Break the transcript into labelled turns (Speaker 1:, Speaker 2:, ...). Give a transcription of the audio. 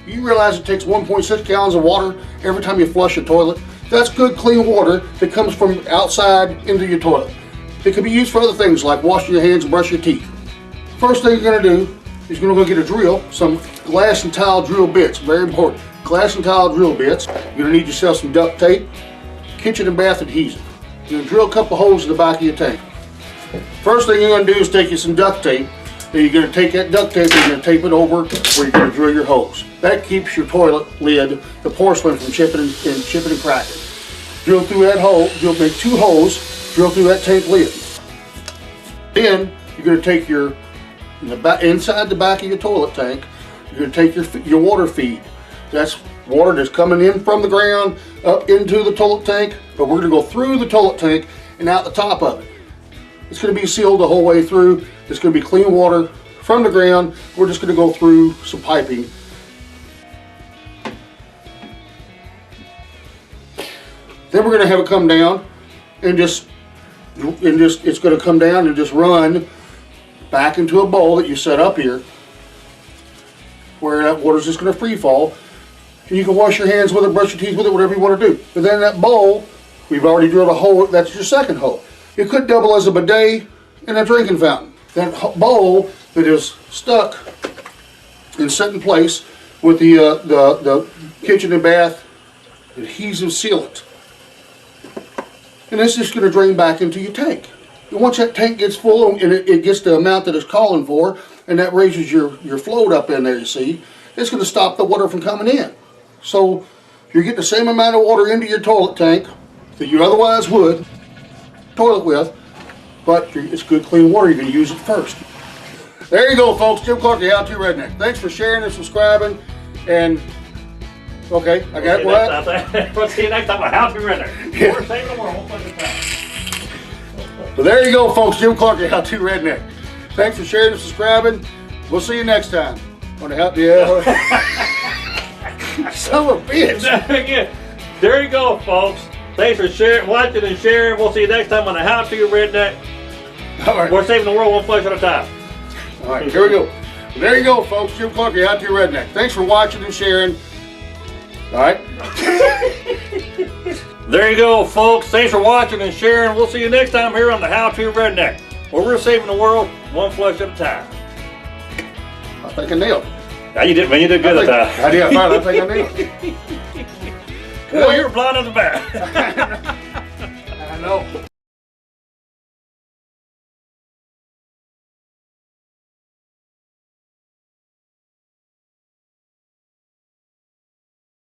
Speaker 1: You realize it takes 1.6 gallons of water every time you flush a toilet? That's good clean water that comes from outside into your toilet. It can be used for other things like washing your hands and brush your teeth. First thing you're gonna do is you're gonna go get a drill, some glass and tile drill bits, very important. Glass and tile drill bits. You're gonna need yourself some duct tape, kitchen and bath adhesive. You're gonna drill a couple holes in the back of your tank. First thing you're gonna do is take you some duct tape, and you're gonna take that duct tape and you're gonna tape it over where you're gonna drill your hose. That keeps your toilet lid, the porcelain, from chipping and cracking. Drill through that hole, you'll make 2 holes, drill through that tank lid. Then you're gonna take inside the back of your toilet tank, you're gonna take your water feed. That's water that's coming in from the ground up into the toilet tank, but we're gonna go through the toilet tank and out the top of it. It's gonna be sealed the whole way through. It's gonna be clean water from the ground. We're just gonna go through some piping. Then we're gonna have it come down and it's gonna come down and just run back into a bowl that you set up here, where that water's just gonna free fall. And you can wash your hands with it, brush your teeth with it, whatever you want to do. But then that bowl, we've already drilled a hole, that's your second hole. It could double as a bidet and a drinking fountain. That bowl that is stuck and set in place with the kitchen and bath adhesive sealant. And this is going to drain back into your tank. And once that tank gets full and it gets the amount that it's calling for, and that raises your float up in there, you see, it's going to stop the water from coming in. So you get the same amount of water into your toilet tank that you otherwise would toilet with, but it's good clean water. You're going to use it first. There you go, folks. Jim Clark, the How To Redneck. Thanks for sharing and subscribing. And okay, I got what?
Speaker 2: We'll see you next time on How To Redneck.
Speaker 1: Yeah.
Speaker 2: We're saving the world. We'll put it down.
Speaker 1: Well, there you go, folks. Jim Clark, the How To Redneck. Thanks for sharing and subscribing. We'll see you next time on the How To. Son of a bitch.
Speaker 2: There you go, folks. Thanks for watching and sharing. We'll see you next time on the How To Redneck.
Speaker 1: All right.
Speaker 2: We're saving the world one flush at a time.
Speaker 1: All right, here we go. There you go, folks. Jim Clark, the How To Redneck. Thanks for watching and sharing. All right.
Speaker 2: There you go, folks. Thanks for watching and sharing. We'll see you next time here on the How To Redneck, where we're saving the world one flush at a time.
Speaker 1: I think I nailed it.
Speaker 2: Yeah, you did, man. You did good at that.
Speaker 1: I did. I think I nailed it.
Speaker 2: Well, you're blind as a bat.
Speaker 1: I know.